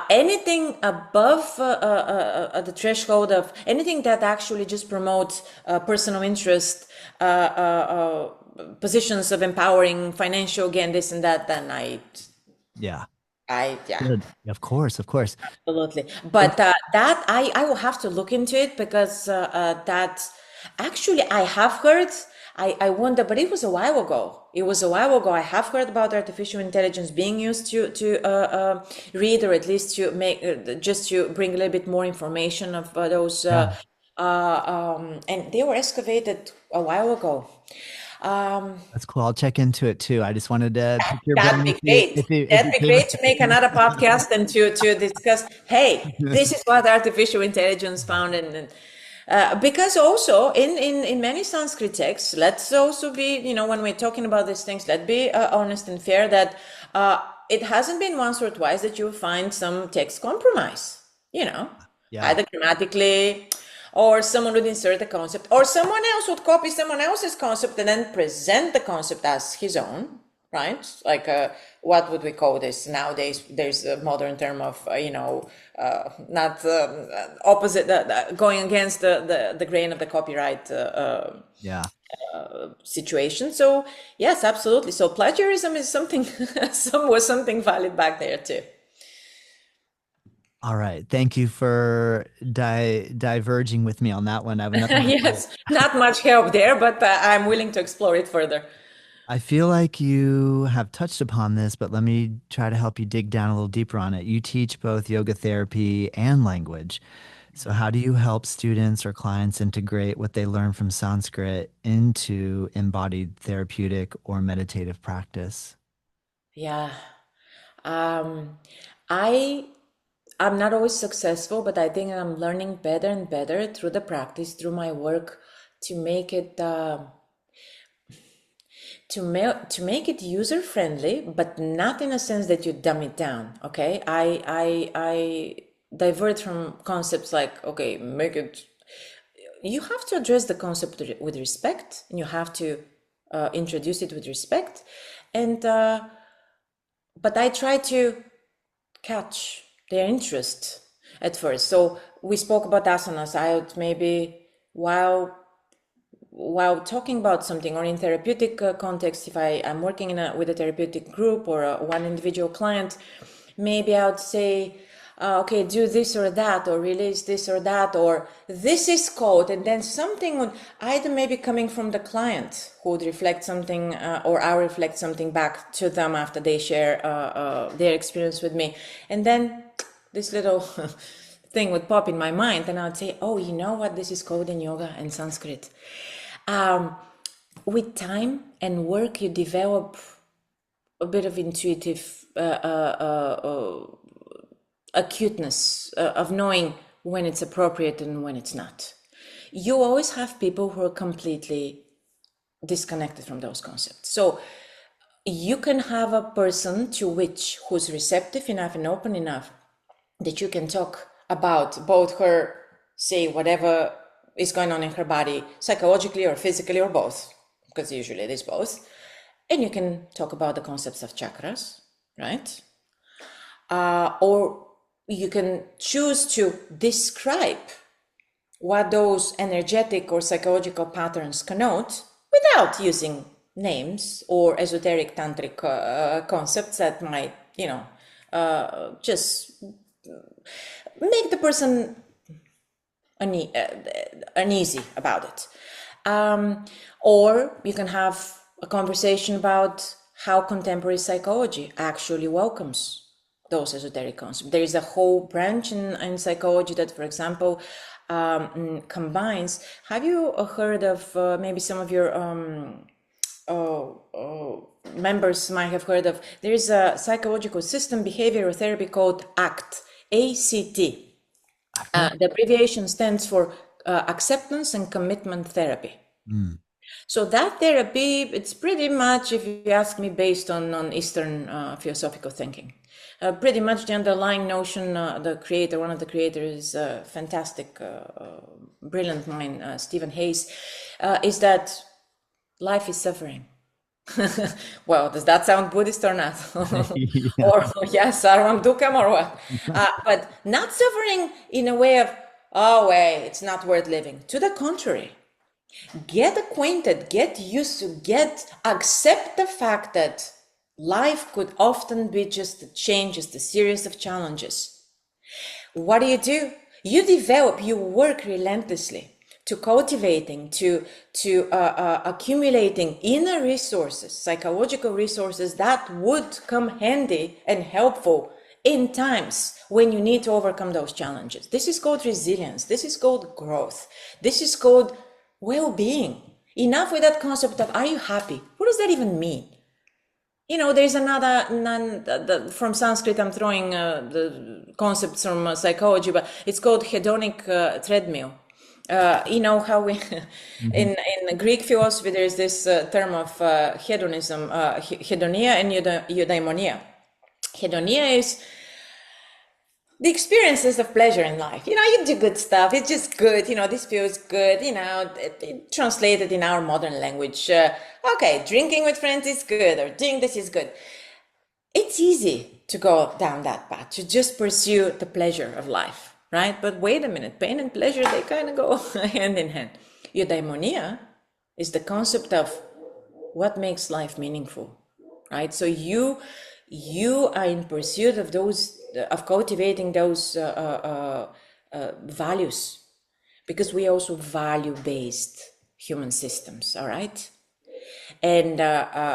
Anything above the threshold of anything that actually just promotes personal interest, positions of empowering, financial gain, this and that, then Yeah. yeah. Good. Of course, of course. Absolutely. So, But that I will have to look into it because that actually I have heard, I wonder, but it was a while ago. It was a while ago. I have heard about artificial intelligence being used to read, or at least to make, just to bring a little bit more information of those, yeah, and they were excavated a while ago. Um, that's cool. I'll check into it too. I just wanted to pick your That'd brain and be see great. if That'd you be came. great to make another podcast and to discuss, hey, this is what artificial intelligence found. And because also in many Sanskrit texts, let's also be, when we're talking about these things, let's be honest and fair that it hasn't been once or twice that you'll find some text compromise, Yeah. either grammatically, or someone would insert a concept, or someone else would copy someone else's concept and then present the concept as his own, right? Like, what would we call this nowadays? There's a modern term of, not opposite, going against the grain of the copyright Yeah. situation. So yes, absolutely. So plagiarism is something, was something valid back there too. All right. Thank you for diverging with me on that one. I have another one. Yes, not much help there, but I'm willing to explore it further. I feel like you have touched upon this, but let me try to help you dig down a little deeper on it. You teach both yoga therapy and language. So, how do you help students or clients integrate what they learn from Sanskrit into embodied therapeutic or meditative practice? Yeah. Um, I I'm not always successful, but I think I'm learning better and better through the practice, through my work, to make it to make it user friendly, but not in a sense that you dumb it down. Okay, I divert from concepts like, okay, make it. You have to address the concept with respect, and you have to introduce it with respect, and but I try to catch their interest at first. So we spoke about asanas. I would maybe while talking about something, or in therapeutic context, if I'm working with a therapeutic group or one individual client, maybe I would say, okay, do this or that, or release this or that, or this is code, and then something would either maybe coming from the client who would reflect something, or I reflect something back to them after they share their experience with me, and then this little thing would pop in my mind, and I would say, oh, you know what, this is code in yoga and Sanskrit. With time and work, you develop a bit of intuitive acuteness of knowing when it's appropriate and when it's not. You always have people who are completely disconnected from those concepts. So you can have a person who's receptive enough and open enough that you can talk about both her, say, whatever is going on in her body, psychologically or physically or both, because usually it is both. And you can talk about the concepts of chakras, right? Or you can choose to describe what those energetic or psychological patterns connote without using names or esoteric tantric concepts that might, just make the person uneasy about it. Or you can have a conversation about how contemporary psychology actually welcomes those esoteric concepts. There is a whole branch in psychology that, for example, combines. Have you heard of, maybe some of your members might have heard of, there is a psychological system behavioral therapy called ACT, ACT. The abbreviation stands for acceptance and commitment therapy. Mm. So that therapy, it's pretty much, if you ask me, based on Eastern philosophical thinking. Pretty much the underlying notion, one of the creators, fantastic, brilliant mind, Stephen Hayes, is that life is suffering. Well, does that sound Buddhist or not? Yeah. Or yes, Sarvam Dukam or what? But not suffering in a way of, oh, wait, it's not worth living. To the contrary, get acquainted, get used to, accept the fact that life could often be just a change, just a series of challenges. What do? You develop, you work relentlessly to cultivating, to accumulating inner resources, psychological resources that would come handy and helpful in times when you need to overcome those challenges. This is called resilience. This is called growth. This is called well-being. Enough with that concept of, are you happy? What does that even mean? There's another from Sanskrit. I'm throwing the concepts from psychology, but it's called hedonic treadmill. How we Mhm. in Greek philosophy there's this term of hedonism, hedonia and eudaimonia. Hedonia is the experiences of pleasure in life. You do good stuff. It's just good. This feels good. Translated in our modern language. Okay, drinking with friends is good, or doing this is good. It's easy to go down that path, to just pursue the pleasure of life, right? But wait a minute, pain and pleasure, they kind of go hand in hand. Eudaimonia is the concept of what makes life meaningful, right? So you are in pursuit of cultivating those values, because we also value-based human systems, all right? And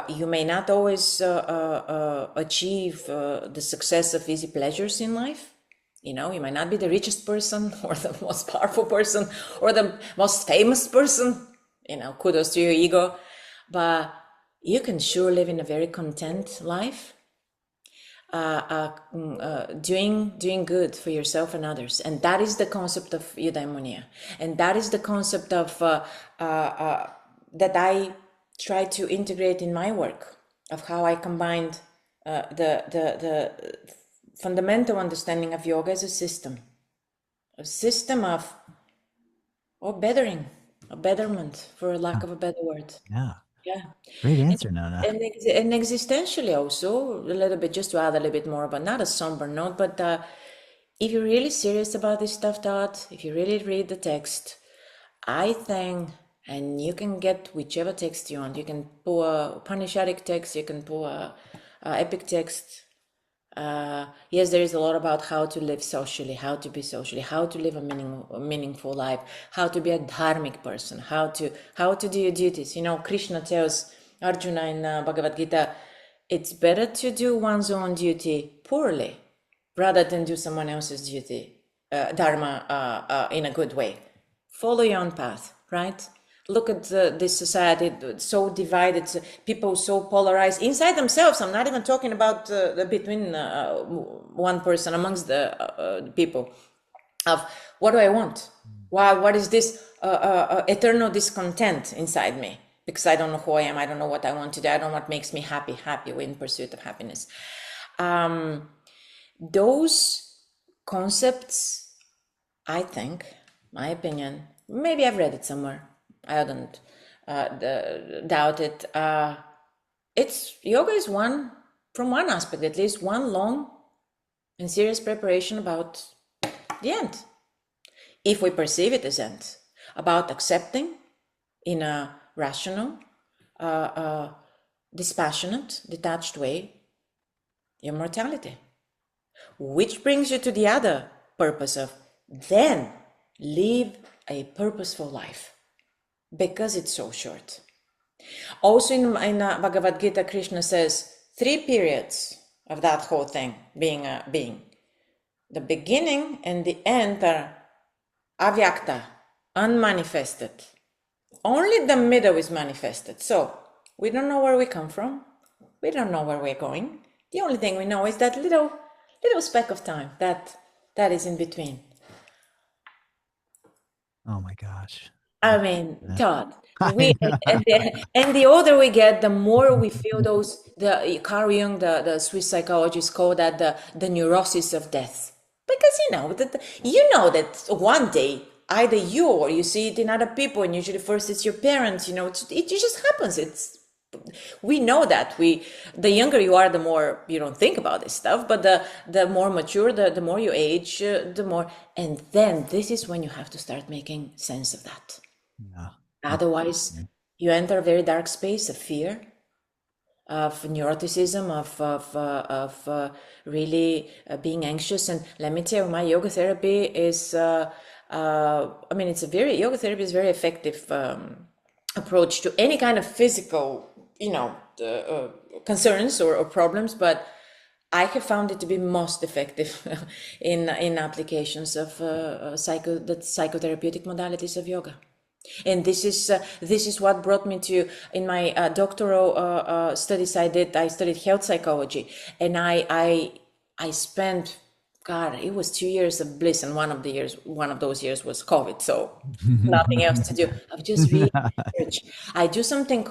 you may not always achieve the success of easy pleasures in life. You might not be the richest person or the most powerful person or the most famous person. Kudos to your ego. But you can sure live in a very content life, doing good for yourself and others. And that is the concept of eudaimonia. And that is the concept of that I try to integrate in my work, of how I combined the fundamental understanding of yoga as a system of bettering, a betterment, for lack of a better word. Yeah. Yeah. Great answer, Nona. And existentially also, a little bit, just to add a little bit more, but not a somber note, but if you're really serious about this stuff, Todd, if you really read the text, I think, and you can get whichever text you want. You can pull a Upanishadic text, you can pull a epic text. Yes, there is a lot about how to live socially, how to be socially, how to live a meaningful life, how to be a dharmic person, how to do your duties. Krishna tells Arjuna in Bhagavad Gita, it's better to do one's own duty poorly rather than do someone else's duty, dharma, in a good way. Follow your own path, right? Look at this society, so divided, people so polarized inside themselves. I'm not even talking about between one person, amongst the people, of what do I want? What is this eternal discontent inside me? Because I don't know who I am, I don't know what I want to do, I don't know what makes me happy in pursuit of happiness. Those concepts, I think, my opinion, maybe I've read it somewhere, I don't doubt it. It's yoga is from one aspect at least, one long and serious preparation about the end, if we perceive it as end, about accepting in a rational, dispassionate, detached way your mortality, which brings you to the other purpose of then live a purposeful life, because it's so short. Also in Bhagavad Gita, Krishna says 3 periods of that whole thing being a being. The beginning and the end are avyakta, unmanifested. Only the middle is manifested. So we don't know where we come from. We don't know where we're going. The only thing we know is that little speck of time that is in between. Oh my gosh. I mean, Todd, I know. and the older we get, the more we feel the Carl Jung, the Swiss psychologist, call that the neurosis of death. Because you know that one day either you or you see it in other people, and usually first it's your parents. It just happens. We know that the younger you are, the more you don't think about this stuff, but the more mature, the more you age, the more, and then this is when you have to start making sense of that. Yeah. Otherwise, you enter a very dark space of fear, of neuroticism, of really being anxious. And let me tell you, my yoga therapy is, I mean, yoga therapy is very effective approach to any kind of physical, concerns or problems, but I have found it to be most effective in applications of the psychotherapeutic modalities of yoga. And this is what brought me to, in my doctoral studies I studied health psychology, and I spent, God, it was 2 years of bliss, and one of those years was COVID, so nothing else to do. I've just really researched. I did something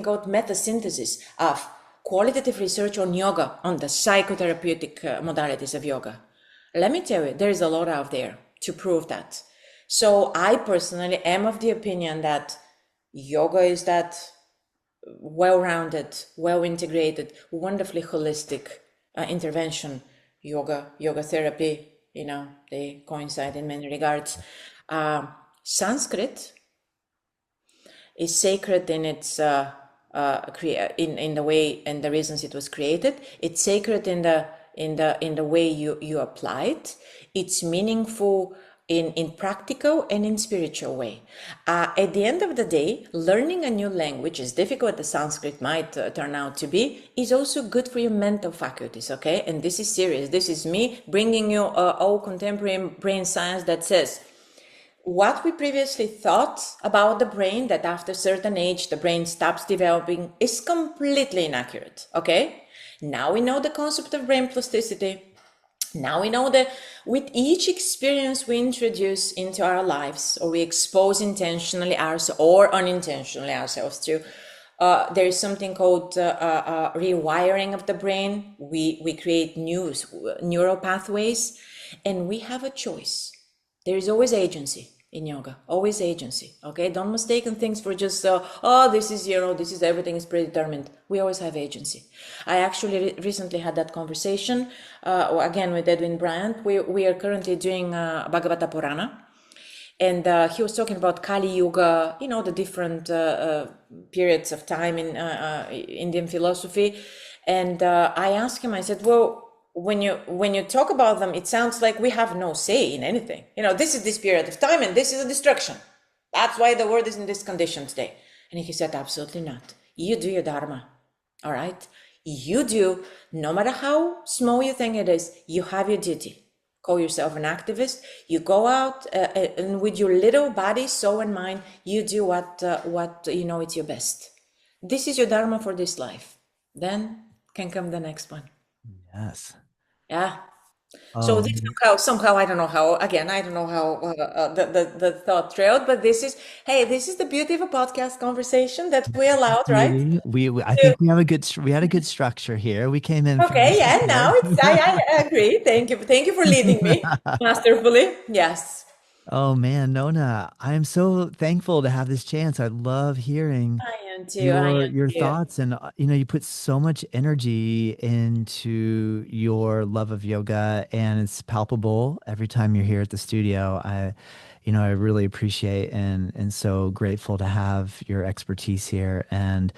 called meta synthesis of qualitative research on yoga, on the psychotherapeutic modalities of yoga. Let me tell you, there is a lot out there to prove that. So I personally am of the opinion that yoga is that well-rounded, well-integrated, wonderfully holistic intervention. Yoga therapy, they coincide in many regards. Sanskrit is sacred in its in the way and the reasons it was created. It's sacred in the way you apply it. It's meaningful in practical and in spiritual way. At the end of the day, learning a new language, as difficult as Sanskrit might turn out to be, is also good for your mental faculties, okay? And this is serious. This is me bringing you all contemporary brain science that says, what we previously thought about the brain, that after a certain age the brain stops developing, is completely inaccurate, okay? Now we know the concept of brain plasticity. Now we know that with each experience we introduce into our lives, or we expose intentionally ourselves or unintentionally ourselves to, there is something called rewiring of the brain. We create new neural pathways, and we have a choice. There is always agency in yoga, always agency. Okay, don't mistake things for just this is everything is predetermined. We always have agency. I actually recently had that conversation again with Edwin Bryant. We are currently doing Bhagavata Purana, and he was talking about Kali Yuga, the different periods of time in Indian philosophy. And I asked him, I said, well, when you talk about them, it sounds like we have no say in anything. This is this period of time, and this is a destruction. That's why the world is in this condition today. And he said, absolutely not. You do your dharma. All right. You do, no matter how small you think it is, you have your duty. Call yourself an activist. You go out and with your little body, soul, and mind, you do what it's your best. This is your dharma for this life. Then can come the next one. Yes. Yeah. So Oh, this somehow I don't know how. Again, I don't know how the thought trailed, but this is the beauty of a podcast conversation that we allowed, right? beauty. I think we had a good structure here. We came in Okay, fairly yeah. Now prepared. I agree. Thank you for leading me masterfully. Yes, Oh man, Nona, I am so thankful to have this chance. I love hearing I am too. I your am your too. thoughts, and you put so much energy into your love of yoga, and it's palpable every time you're here at the studio. I really appreciate and so grateful to have your expertise here, and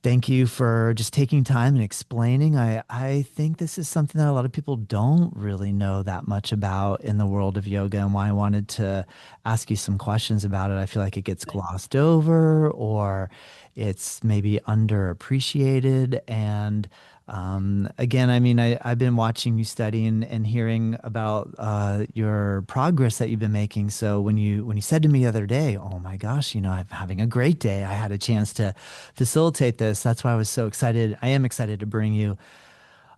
thank you for just taking time and explaining. I think this is something that a lot of people don't really know that much about in the world of yoga, and why I wanted to ask you some questions about it. I feel like it gets glossed over, or it's maybe underappreciated. And again, I mean, I've been watching you study and hearing about your progress that you've been making. So when you said to me the other day, "Oh my gosh, I'm having a great day," I had a chance to facilitate this. That's why I was so excited. I am excited to bring you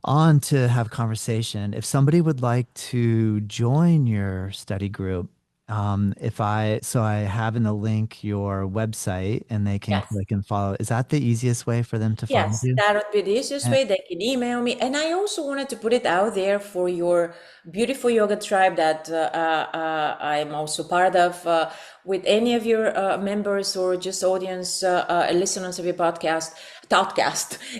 on to have a conversation. If somebody would like to join your study group, If I so I have in the link your website and they can Yes. click and follow. Is that the easiest way for them to find Yes, you? that would be the easiest And, way. They can email me. And I also wanted to put it out there for your beautiful yoga tribe that I'm also part of, with any of your members or just audience, listeners of your podcast.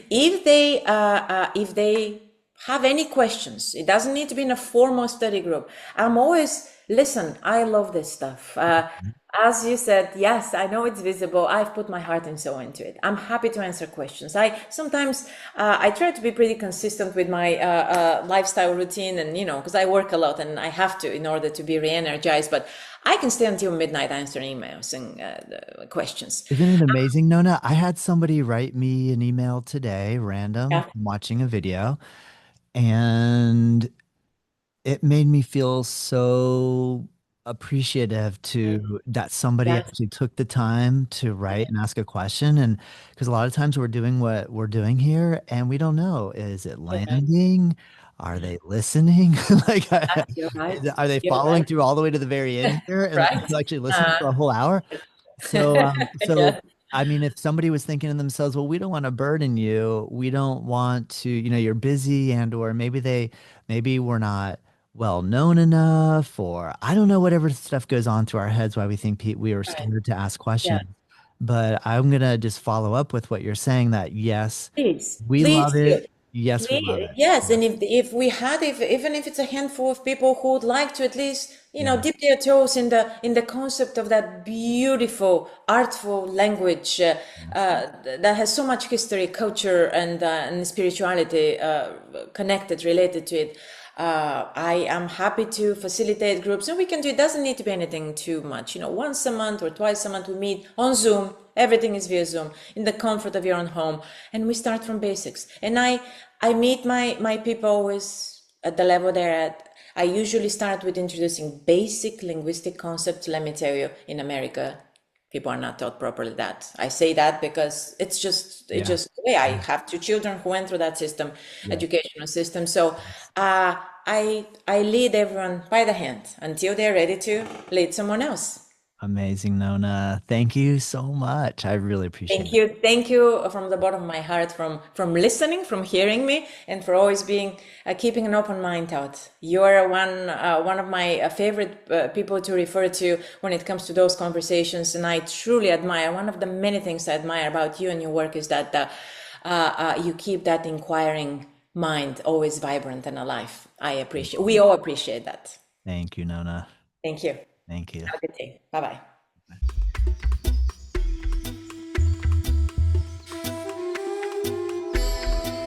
If they have any questions, it doesn't need to be in a formal study group. I'm always, listen, I love this stuff. As you said, yes, I know it's visible. I've put my heart and soul into it. I'm happy to answer questions. I sometimes I try to be pretty consistent with my lifestyle routine, and because I work a lot and I have to in order to be re-energized. But I can stay until midnight answering emails and questions. isn't it amazing, Nona? I had somebody write me an email today, random, Yeah. watching a video, and it made me feel so appreciative to that somebody Yes. actually took the time to write and ask a question. And because a lot of times we're doing what we're doing here and we don't know, is it You're right. landing? Are they listening? Like, You're right. are they You're following right. through all the way to the very end here and Right. actually listening Uh, for a whole hour? So, yeah. I mean, if somebody was thinking to themselves, well, we don't want to burden you. We don't want to, you're busy and or maybe we're not well known enough, or I don't know, whatever stuff goes on through our heads why we think we are Right. scared to ask Yeah. questions. But I'm gonna just follow up with what you're saying that yes, Please, we please love do. it. Yes, we love Please, it. yes, Yeah. and if we had, if even if it's a handful of people who would like to at least, Yeah. dip their toes in the concept of that beautiful, artful language Yes. that has so much history, culture, and spirituality connected, related to it. I am happy to facilitate groups, and we can do. It doesn't need to be anything too much. Once a month or twice a month we meet on Zoom. Everything is via Zoom in the comfort of your own home, and we start from basics. And I meet my people always at the level they're at. I usually start with introducing basic linguistic concepts. Let me tell you, in America, people are not taught properly that. I say that because it's Yeah. just the way. I Yeah. have two children who went through that system, Yes. educational system. So Yes. I lead everyone by the hand until they're ready to lead someone else. Amazing, Nona. Thank you so much. I really appreciate it. Thank you from the bottom of my heart, from listening, from hearing me, and for always being keeping an open mind out. You're one of my favorite people to refer to when it comes to those conversations, and I truly admire. One of the many things I admire about you and your work is that you keep that inquiring mind always vibrant and alive. I appreciate. We all appreciate that. Thank you, Nona. Thank you. Thank you. Have a good day. Bye bye.